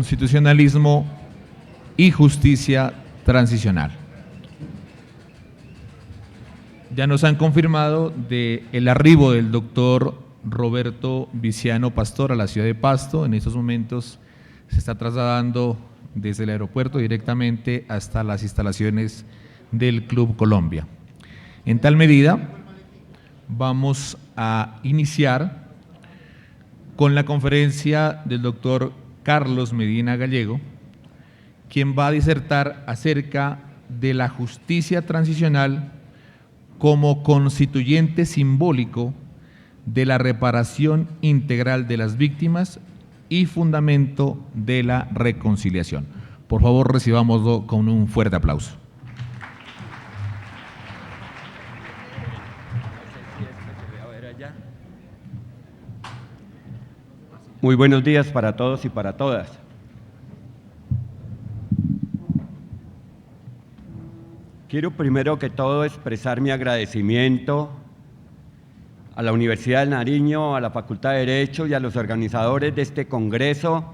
Constitucionalismo y Justicia Transicional. Ya nos han confirmado el arribo del doctor Roberto Viciano Pastor a la ciudad de Pasto. En estos momentos se está trasladando desde el aeropuerto directamente hasta las instalaciones del Club Colombia. En tal medida, vamos a iniciar con la conferencia del doctor Carlos Medina Gallego, quien va a disertar acerca de la justicia transicional como constituyente simbólico de la reparación integral de las víctimas y fundamento de la reconciliación. Por favor, recibámoslo con un fuerte aplauso. Muy buenos días para todos y para todas. Quiero primero que todo expresar mi agradecimiento a la Universidad del Nariño, a la Facultad de Derecho y a los organizadores de este congreso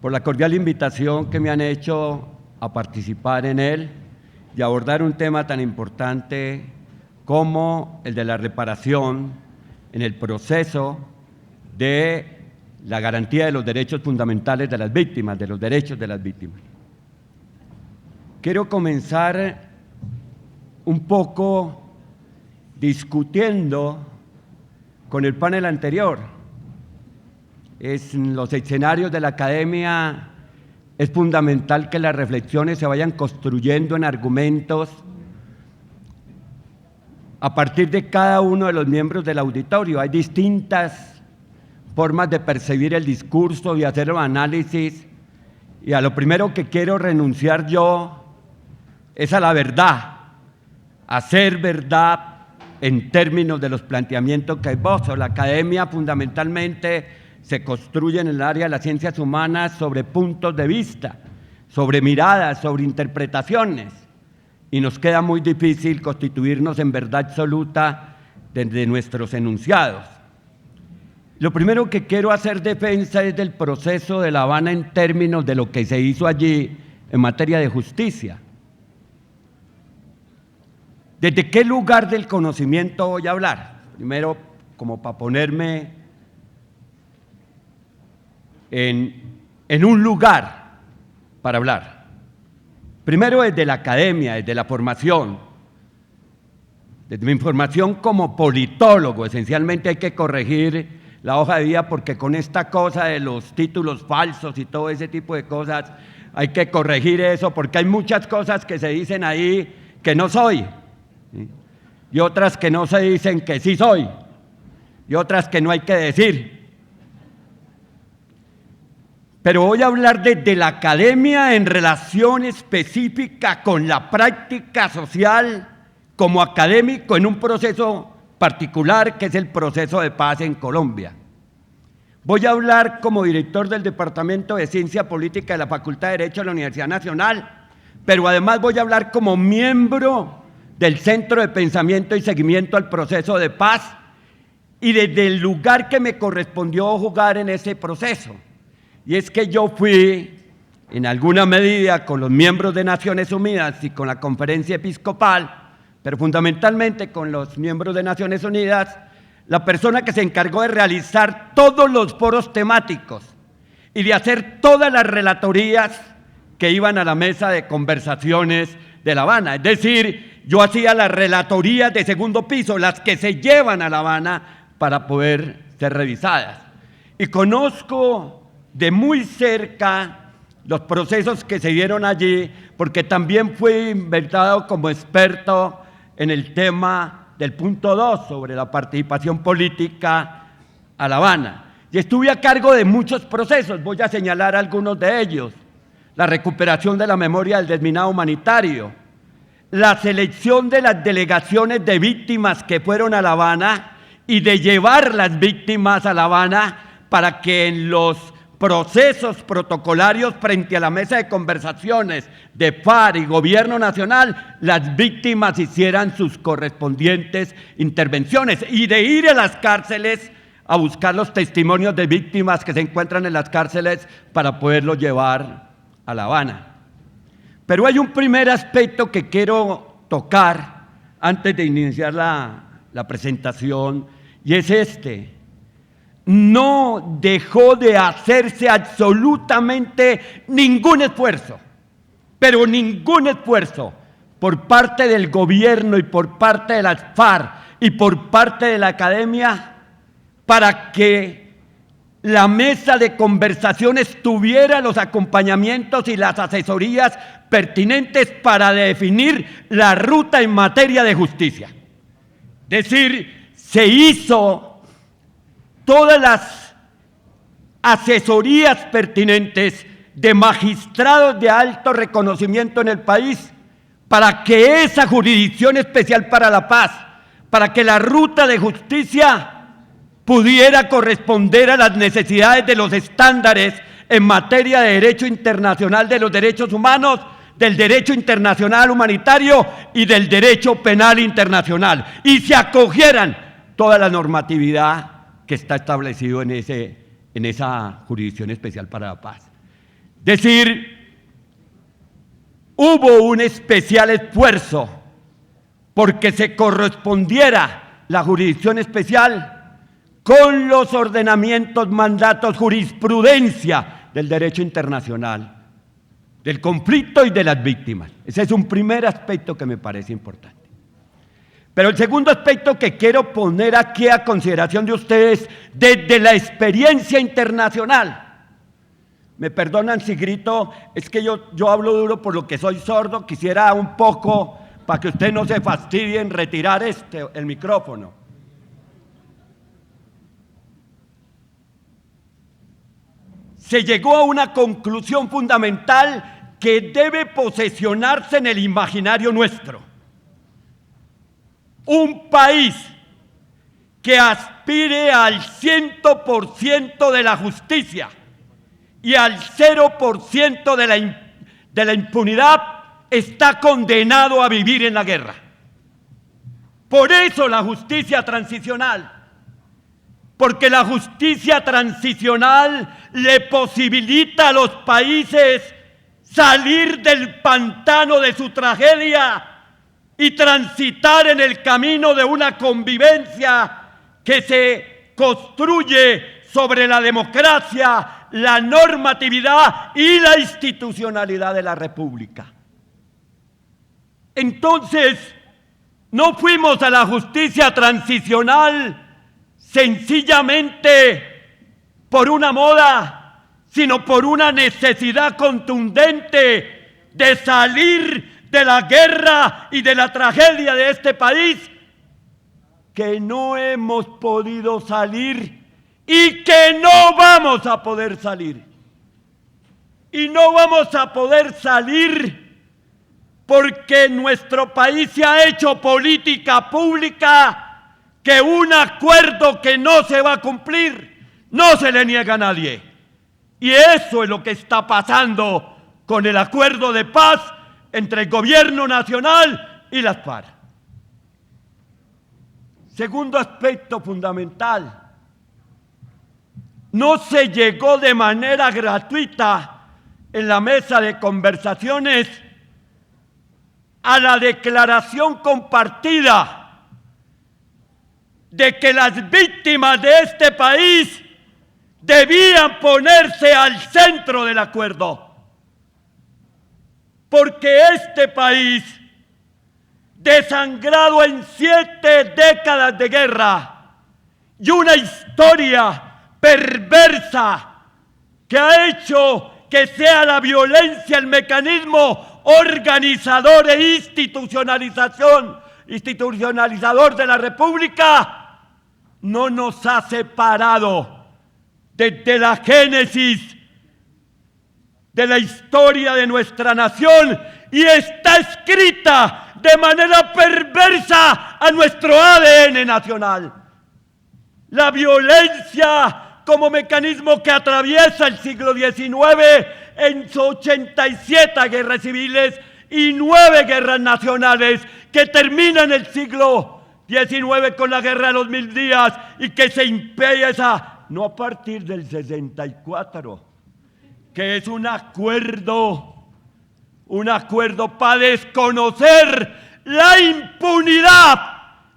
por la cordial invitación que me han hecho a participar en él y abordar un tema tan importante como el de la reparación en el proceso de la garantía de los derechos fundamentales de las víctimas, de los derechos de las víctimas. Quiero comenzar un poco discutiendo con el panel anterior. En los escenarios de la academia es fundamental que las reflexiones se vayan construyendo en argumentos a partir de cada uno de los miembros del auditorio. Hay distintas formas de percibir el discurso y hacer un análisis, y a lo primero que quiero renunciar yo es a la verdad, hacer verdad en términos de los planteamientos que esbozo. La academia fundamentalmente se construye en el área de las ciencias humanas sobre puntos de vista, sobre miradas, sobre interpretaciones, y nos queda muy difícil constituirnos en verdad absoluta desde nuestros enunciados. Lo primero que quiero hacer defensa es del proceso de La Habana en términos de lo que se hizo allí en materia de justicia. ¿Desde qué lugar del conocimiento voy a hablar? Primero, como para ponerme en un lugar para hablar. Primero desde la academia, desde la formación. Desde mi formación como politólogo, esencialmente hay que corregir la hoja de vida, porque con esta cosa de los títulos falsos y todo ese tipo de cosas hay que corregir eso, porque hay muchas cosas que se dicen ahí que no soy, ¿sí? Y otras que no se dicen que sí soy, y otras que no hay que decir. Pero voy a hablar desde la academia en relación específica con la práctica social como académico en un proceso particular que es el proceso de paz en Colombia. Voy a hablar como director del Departamento de Ciencia Política de la Facultad de Derecho de la Universidad Nacional, pero además voy a hablar como miembro del Centro de Pensamiento y Seguimiento al Proceso de Paz y desde el lugar que me correspondió jugar en ese proceso. Y es que yo fui, en alguna medida, con los miembros de Naciones Unidas y con la Conferencia Episcopal, pero fundamentalmente con los miembros de Naciones Unidas, la persona que se encargó de realizar todos los foros temáticos y de hacer todas las relatorías que iban a la mesa de conversaciones de La Habana. Es decir, yo hacía las relatorías de segundo piso, las que se llevan a La Habana para poder ser revisadas. Y conozco de muy cerca los procesos que se dieron allí, porque también fui invitado como experto en el tema del punto 2 sobre la participación política a La Habana. Y estuve a cargo de muchos procesos, voy a señalar algunos de ellos: la recuperación de la memoria del desminado humanitario, la selección de las delegaciones de víctimas que fueron a La Habana y de llevar las víctimas a La Habana para que en los procesos protocolarios frente a la mesa de conversaciones de FARC y Gobierno Nacional, las víctimas hicieran sus correspondientes intervenciones, y de ir a las cárceles a buscar los testimonios de víctimas que se encuentran en las cárceles para poderlos llevar a La Habana. Pero hay un primer aspecto que quiero tocar antes de iniciar la presentación, y es este. No dejó de hacerse absolutamente ningún esfuerzo, pero ningún esfuerzo por parte del gobierno y por parte de las FARC y por parte de la academia para que la mesa de conversaciones tuviera los acompañamientos y las asesorías pertinentes para definir la ruta en materia de justicia. Es decir, se hizo todas las asesorías pertinentes de magistrados de alto reconocimiento en el país para que esa Jurisdicción Especial para la Paz, para que la ruta de justicia pudiera corresponder a las necesidades de los estándares en materia de derecho internacional de los derechos humanos, del derecho internacional humanitario y del derecho penal internacional, y se acogieran toda la normatividad que está establecido en esa Jurisdicción Especial para la Paz. Es decir, hubo un especial esfuerzo porque se correspondiera la Jurisdicción Especial con los ordenamientos, mandatos, jurisprudencia del derecho internacional, del conflicto y de las víctimas. Ese es un primer aspecto que me parece importante. Pero el segundo aspecto que quiero poner aquí a consideración de ustedes desde la experiencia internacional. Me perdonan si grito, es que yo hablo duro por lo que soy sordo, quisiera un poco, para que ustedes no se fastidien, retirar el micrófono. Se llegó a una conclusión fundamental que debe posesionarse en el imaginario nuestro. Un país que aspire al 100% de la justicia y al 0% de la impunidad está condenado a vivir en la guerra. Por eso la justicia transicional. Porque la justicia transicional le posibilita a los países salir del pantano de su tragedia y transitar en el camino de una convivencia que se construye sobre la democracia, la normatividad y la institucionalidad de la República. Entonces, no fuimos a la justicia transicional sencillamente por una moda, sino por una necesidad contundente de salir de la guerra y de la tragedia de este país, que no hemos podido salir y que no vamos a poder salir. Y no vamos a poder salir porque en nuestro país se ha hecho política pública que un acuerdo que no se va a cumplir no se le niega a nadie. Y eso es lo que está pasando con el acuerdo de paz entre el gobierno nacional y las FARC. Segundo aspecto fundamental, no se llegó de manera gratuita en la mesa de conversaciones a la declaración compartida de que las víctimas de este país debían ponerse al centro del acuerdo. Porque este país, desangrado en 7 décadas de guerra y una historia perversa que ha hecho que sea la violencia el mecanismo organizador e institucionalizador de la República, no nos ha separado desde la génesis de la historia de nuestra nación y está escrita de manera perversa a nuestro ADN nacional. La violencia como mecanismo que atraviesa el siglo XIX en 87 guerras civiles y 9 guerras nacionales que terminan el siglo 19 con la guerra de los 1000 días, y que se empieza, no a partir del 64, que es un acuerdo para desconocer la impunidad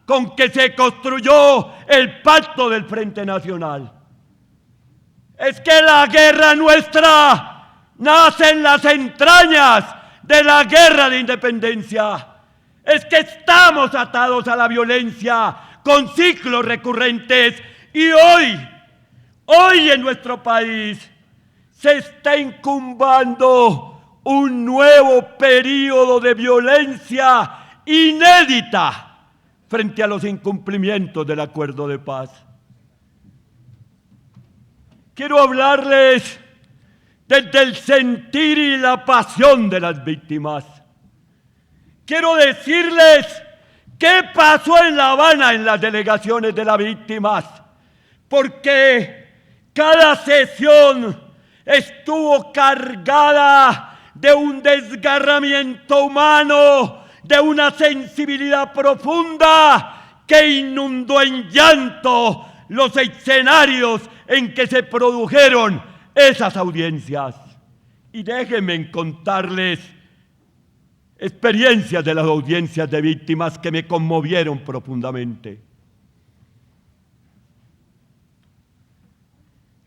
con que se construyó el pacto del Frente Nacional. Es que la guerra nuestra nace en las entrañas de la guerra de independencia. Es que estamos atados a la violencia con ciclos recurrentes, y hoy en nuestro país se está incubando un nuevo periodo de violencia inédita frente a los incumplimientos del acuerdo de paz. Quiero hablarles desde el sentir y la pasión de las víctimas. Quiero decirles qué pasó en La Habana en las delegaciones de las víctimas, porque cada sesión estuvo cargada de un desgarramiento humano, de una sensibilidad profunda que inundó en llanto los escenarios en que se produjeron esas audiencias. Y déjenme contarles experiencias de las audiencias de víctimas que me conmovieron profundamente.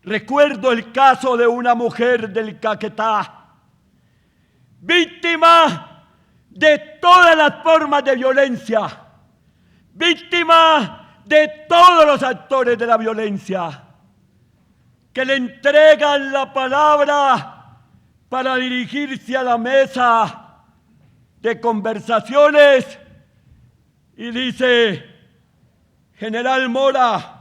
Recuerdo el caso de una mujer del Caquetá, víctima de todas las formas de violencia, víctima de todos los actores de la violencia, que le entregan la palabra para dirigirse a la mesa de conversaciones y dice: General Mora,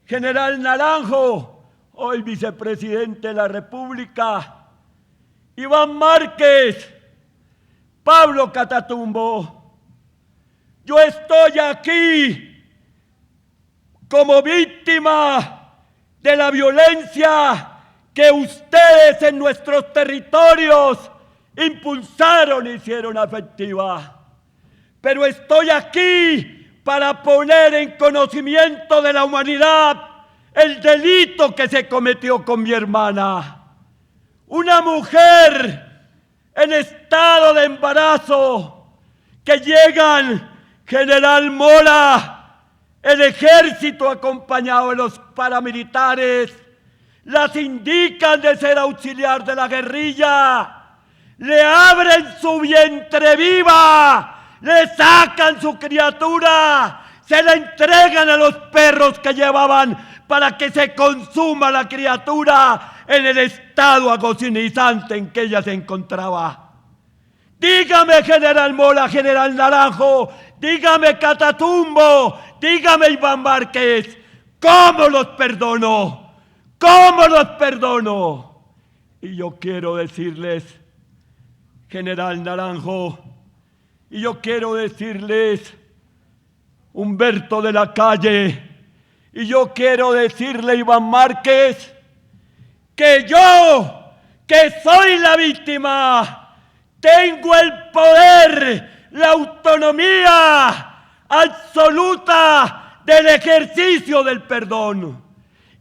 General Naranjo, hoy vicepresidente de la República, Iván Márquez, Pablo Catatumbo, yo estoy aquí como víctima de la violencia que ustedes en nuestros territorios impulsaron e hicieron efectiva. Pero estoy aquí para poner en conocimiento de la humanidad el delito que se cometió con mi hermana. Una mujer en estado de embarazo, que llegan General Mora, el ejército acompañado de los paramilitares, las indican de ser auxiliar de la guerrilla, le abren su vientre viva, le sacan su criatura, se la entregan a los perros que llevaban para que se consuma la criatura en el estado agonizante en que ella se encontraba. Dígame, General Mora, General Naranjo, dígame, Catatumbo, dígame, Iván Márquez, ¿cómo los perdono? ¿Cómo los perdono? Y yo quiero decirles, General Naranjo, y yo quiero decirles, Humberto de la Calle, y yo quiero decirle, Iván Márquez, que yo, que soy la víctima, tengo el poder, la autonomía absoluta del ejercicio del perdón.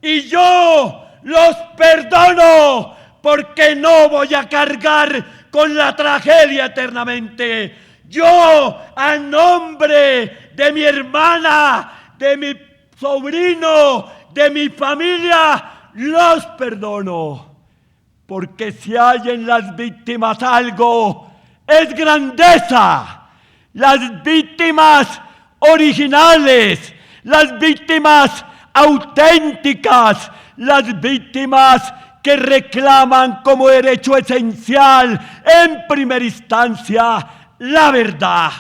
Y yo los perdono porque no voy a cargar con la tragedia eternamente. Yo, a nombre de mi hermana, de mi sobrino, de mi familia, los perdono. Porque si hay en las víctimas algo, es grandeza. Las víctimas originales, las víctimas auténticas, las víctimas que reclaman como derecho esencial en primera instancia la verdad,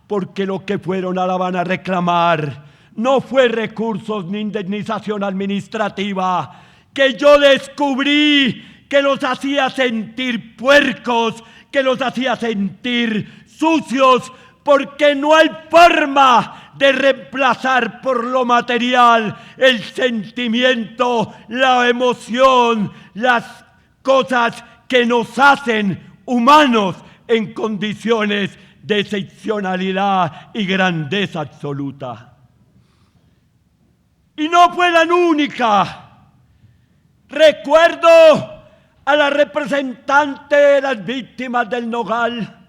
porque lo que fueron a La Habana a reclamar no fue recursos ni indemnización administrativa, que yo descubrí que los hacía sentir puercos, que los hacía sentir sucios, porque no hay forma de reemplazar por lo material el sentimiento, la emoción, las cosas que nos hacen humanos en condiciones de excepcionalidad y grandeza absoluta. Y no fue la única. Recuerdo a la representante de las víctimas del Nogal,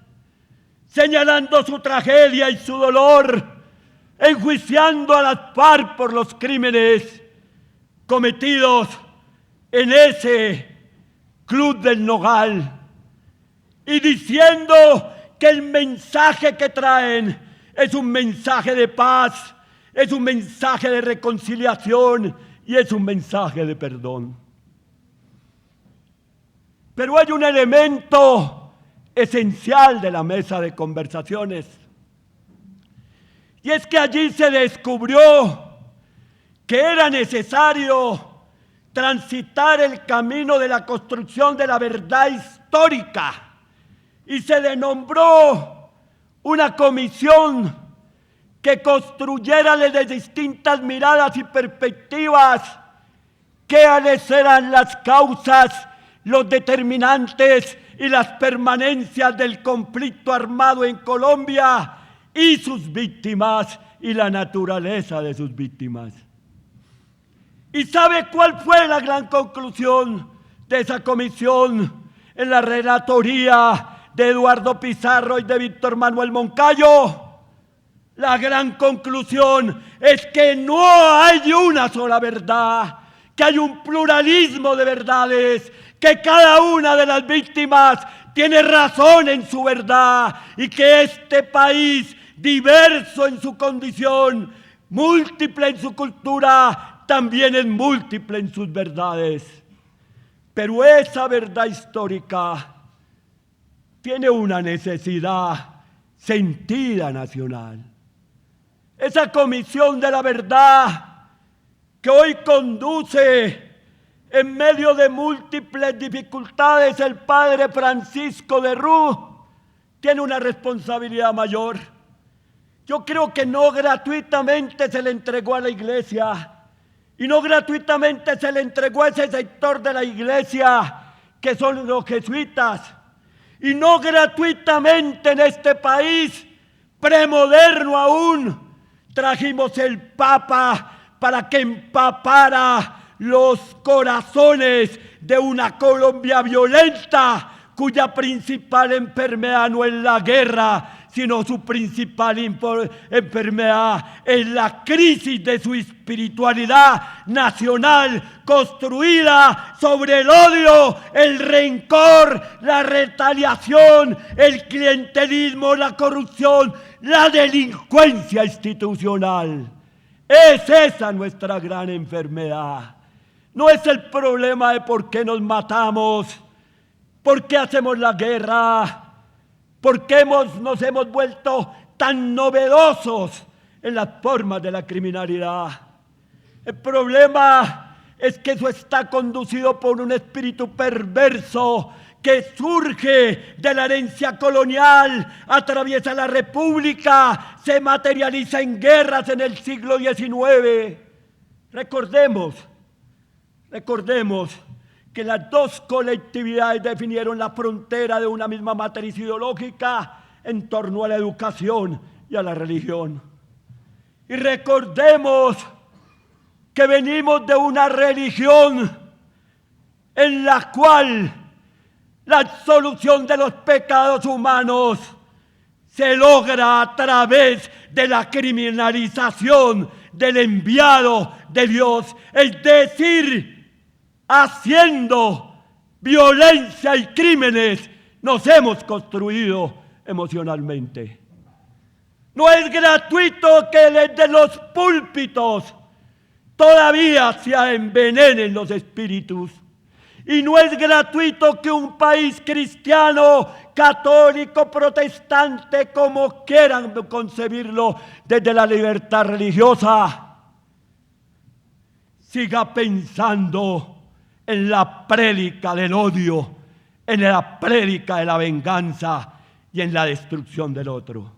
señalando su tragedia y su dolor, enjuiciando a las FARC por los crímenes cometidos en ese club del Nogal, y diciendo que el mensaje que traen es un mensaje de paz, es un mensaje de reconciliación y es un mensaje de perdón. Pero hay un elemento esencial de la mesa de conversaciones, y es que allí se descubrió que era necesario transitar el camino de la construcción de la verdad histórica, y se le nombró una comisión que construyera desde distintas miradas y perspectivas cuáles eran las causas, los determinantes y las permanencias del conflicto armado en Colombia y sus víctimas y la naturaleza de sus víctimas. ¿Y sabe cuál fue la gran conclusión de esa comisión en la relatoría de Eduardo Pizarro y de Víctor Manuel Moncayo? La gran conclusión es que no hay una sola verdad, que hay un pluralismo de verdades, que cada una de las víctimas tiene razón en su verdad y que este país, diverso en su condición, múltiple en su cultura, también es múltiple en sus verdades. Pero esa verdad histórica tiene una necesidad sentida nacional. Esa comisión de la verdad que hoy conduce en medio de múltiples dificultades el padre Francisco de Rú tiene una responsabilidad mayor. Yo creo que no gratuitamente se le entregó a la iglesia y no gratuitamente se le entregó a ese sector de la iglesia que son los jesuitas, y no gratuitamente en este país premoderno aún trajimos el Papa para que empapara los corazones de una Colombia violenta, cuya principal enfermedad no es la guerra, sino su principal enfermedad es la crisis de su espiritualidad nacional, construida sobre el odio, el rencor, la retaliación, el clientelismo, la corrupción, la delincuencia institucional. Es esa nuestra gran enfermedad. No es el problema de por qué nos matamos, por qué hacemos la guerra, por qué nos hemos vuelto tan novedosos en las formas de la criminalidad. El problema es que eso está conducido por un espíritu perverso que surge de la herencia colonial, atraviesa la república, se materializa en guerras en el siglo XIX. Recordemos que las dos colectividades definieron la frontera de una misma matriz ideológica en torno a la educación y a la religión. Y recordemos que venimos de una religión en la cual la absolución de los pecados humanos se logra a través de la criminalización del enviado de Dios, es decir, haciendo violencia y crímenes nos hemos construido emocionalmente. No es gratuito que desde los púlpitos todavía se envenenen los espíritus. Y no es gratuito que un país cristiano, católico, protestante, como quieran concebirlo desde la libertad religiosa, siga pensando en la prédica del odio, en la prédica de la venganza y en la destrucción del otro.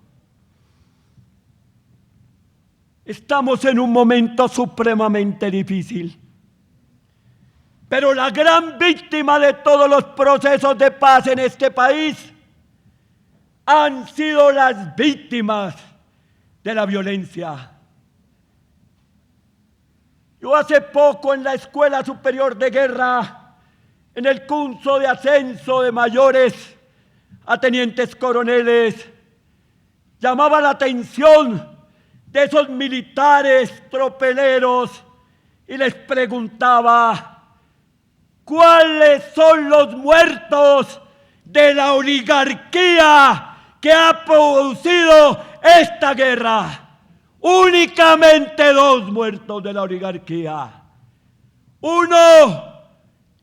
Estamos en un momento supremamente difícil, pero la gran víctima de todos los procesos de paz en este país han sido las víctimas de la violencia. Yo hace poco en la Escuela Superior de Guerra, en el curso de ascenso de mayores a tenientes coroneles, llamaba la atención de esos militares tropeleros y les preguntaba: ¿cuáles son los muertos de la oligarquía que ha producido esta guerra? Únicamente 2 muertos de la oligarquía. Uno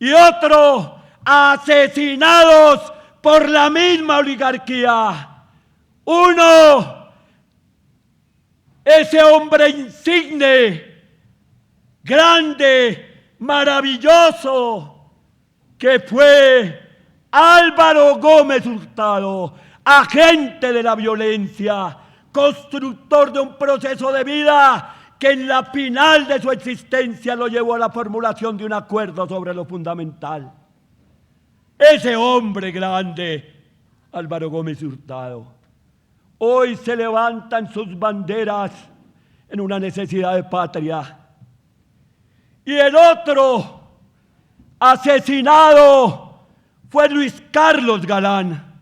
y otro asesinados por la misma oligarquía. Uno, ese hombre insigne, grande, maravilloso, que fue Álvaro Gómez Hurtado, agente de la violencia, constructor de un proceso de vida que en la final de su existencia lo llevó a la formulación de un acuerdo sobre lo fundamental. Ese hombre grande, Álvaro Gómez Hurtado, hoy se levantan sus banderas en una necesidad de patria. Y el otro asesinado fue Luis Carlos Galán,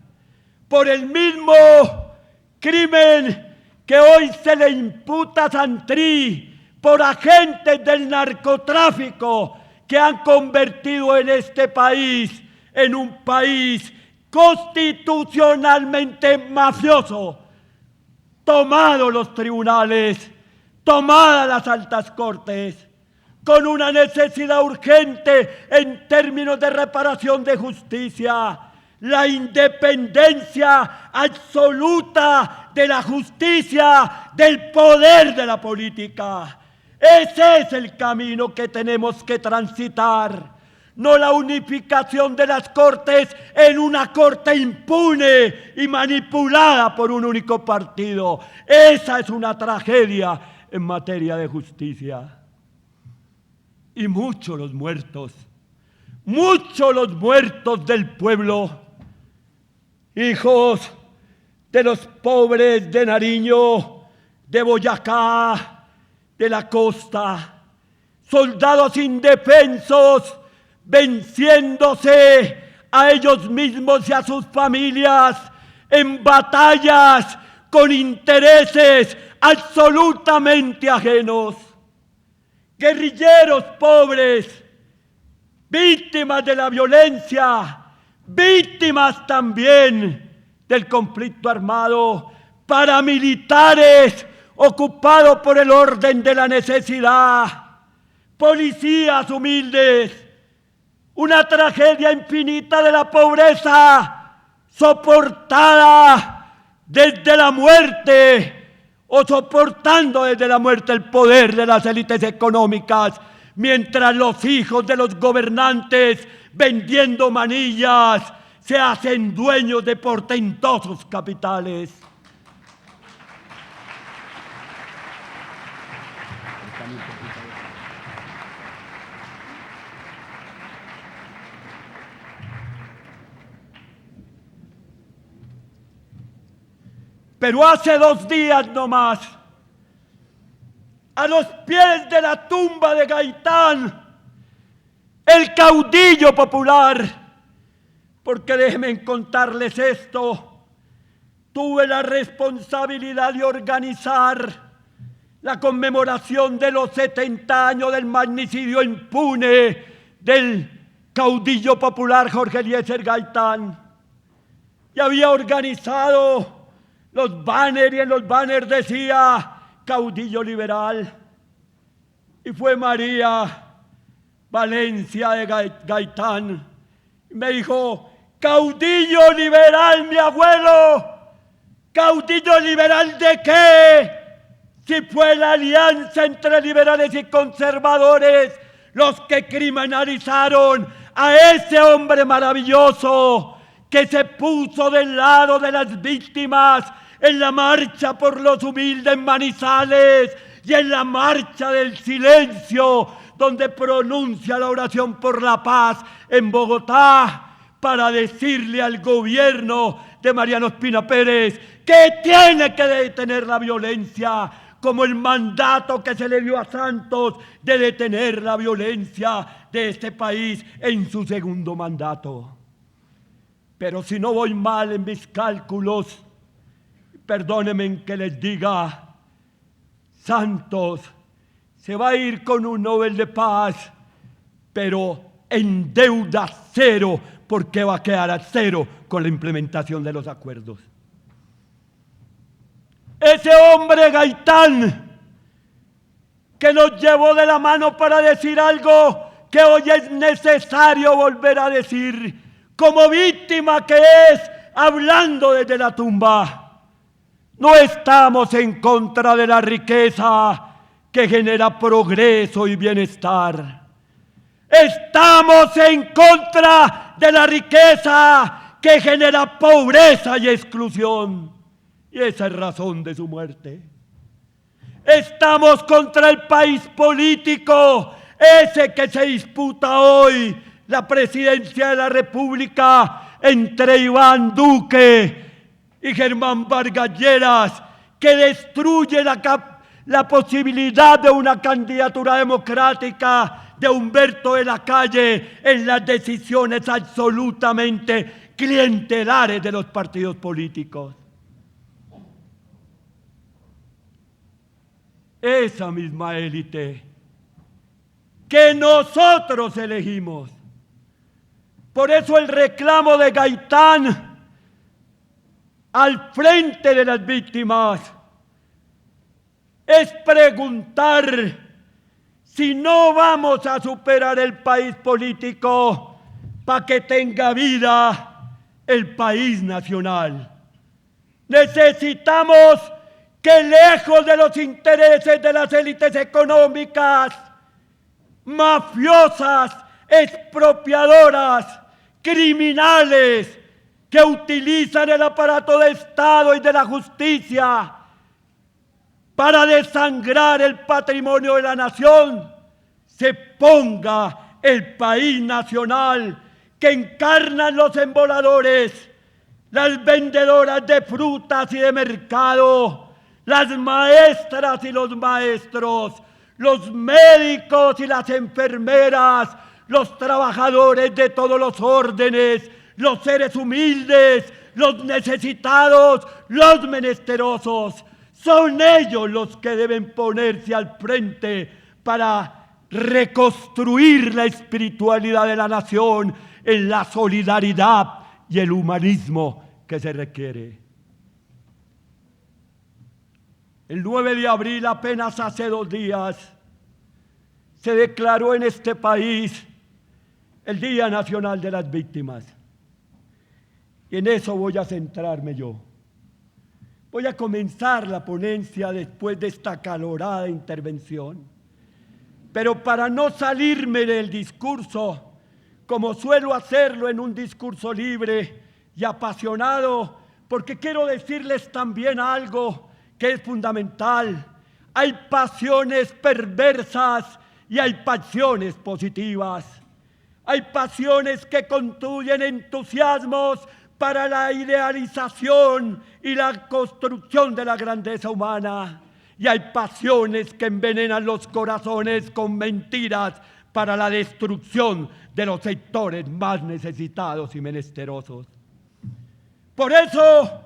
por el mismo crimen que hoy se le imputa a Santry, por agentes del narcotráfico que han convertido en este país en un país constitucionalmente mafioso. Tomados los tribunales, tomadas las altas cortes, con una necesidad urgente en términos de reparación de justicia, la independencia absoluta de la justicia, del poder de la política. Ese es el camino que tenemos que transitar, no la unificación de las cortes en una corte impune y manipulada por un único partido. Esa es una tragedia en materia de justicia. Y muchos los muertos del pueblo, hijos de los pobres de Nariño, de Boyacá, de la costa, soldados indefensos, venciéndose a ellos mismos y a sus familias en batallas con intereses absolutamente ajenos. Guerrilleros pobres, víctimas de la violencia, víctimas también del conflicto armado, paramilitares ocupados por el orden de la necesidad, policías humildes, una tragedia infinita de la pobreza soportada desde la muerte, o soportando desde la muerte el poder de las élites económicas, mientras los hijos de los gobernantes, vendiendo manillas, se hacen dueños de portentosos capitales. Pero hace 2 días nomás, a los pies de la tumba de Gaitán, el caudillo popular, porque déjenme contarles esto, tuve la responsabilidad de organizar la conmemoración de los 70 años del magnicidio impune del caudillo popular Jorge Eliezer Gaitán. Y había organizado los banners, y en los banners decía caudillo liberal. Y fue María Valencia de Gaitán. Y me dijo: caudillo liberal, mi abuelo. ¿Caudillo liberal de qué? Si fue la alianza entre liberales y conservadores los que criminalizaron a ese hombre maravilloso que se puso del lado de las víctimas en la marcha por los humildes en Manizales y en la marcha del silencio, donde pronuncia la oración por la paz en Bogotá, para decirle al gobierno de Mariano Ospina Pérez, que tiene que detener la violencia, como el mandato que se le dio a Santos de detener la violencia de este país en su segundo mandato. Pero si no voy mal en mis cálculos, perdónenme que les diga, Santos se va a ir con un Nobel de Paz, pero en deuda cero, porque va a quedar a cero con la implementación de los acuerdos. Ese hombre Gaitán, que nos llevó de la mano para decir algo que hoy es necesario volver a decir, como víctima que es, hablando desde la tumba. No estamos en contra de la riqueza que genera progreso y bienestar. Estamos en contra de la riqueza que genera pobreza y exclusión. Y esa es razón de su muerte. Estamos contra el país político, ese que se disputa hoy la presidencia de la República entre Iván Duque y Germán Vargas Lleras, que destruye la posibilidad de una candidatura democrática de Humberto de la Calle en las decisiones absolutamente clientelares de los partidos políticos. Esa misma élite que nosotros elegimos. Por eso el reclamo de Gaitán al frente de las víctimas es preguntar si no vamos a superar el país político para que tenga vida el país nacional. Necesitamos que lejos de los intereses de las élites económicas, mafiosas, expropiadoras, criminales, que utilizan el aparato de Estado y de la justicia para desangrar el patrimonio de la nación, se ponga el país nacional que encarnan los emboladores, las vendedoras de frutas y de mercado, las maestras y los maestros, los médicos y las enfermeras, los trabajadores de todos los órdenes, los seres humildes, los necesitados, los menesterosos. Son ellos los que deben ponerse al frente para reconstruir la espiritualidad de la nación en la solidaridad y el humanismo que se requiere. El 9 de abril, apenas hace 2 días, se declaró en este país el Día Nacional de las Víctimas. Y en eso voy a centrarme yo. Voy a comenzar la ponencia después de esta acalorada intervención. Pero para no salirme del discurso, como suelo hacerlo en un discurso libre y apasionado, porque quiero decirles también algo que es fundamental. Hay pasiones perversas y hay pasiones positivas. Hay pasiones que construyen entusiasmos para la idealización y la construcción de la grandeza humana. Y hay pasiones que envenenan los corazones con mentiras para la destrucción de los sectores más necesitados y menesterosos. Por eso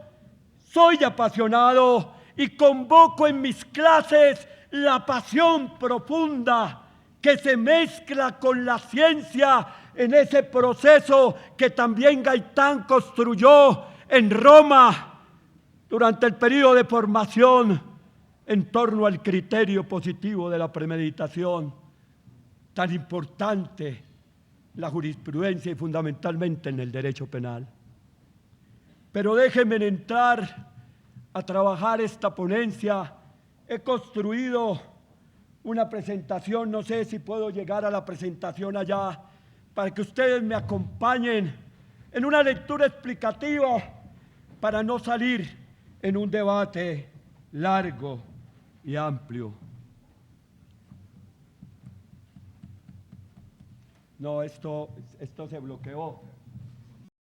soy apasionado y convoco en mis clases la pasión profunda que se mezcla con la ciencia en ese proceso que también Gaitán construyó en Roma durante el periodo de formación en torno al criterio positivo de la premeditación, tan importante en la jurisprudencia y fundamentalmente en el derecho penal. Pero déjenme entrar a trabajar esta ponencia. He construido una presentación, no sé si puedo llegar a la presentación allá, para que ustedes me acompañen en una lectura explicativa para no salir en un debate largo y amplio. No, esto se bloqueó.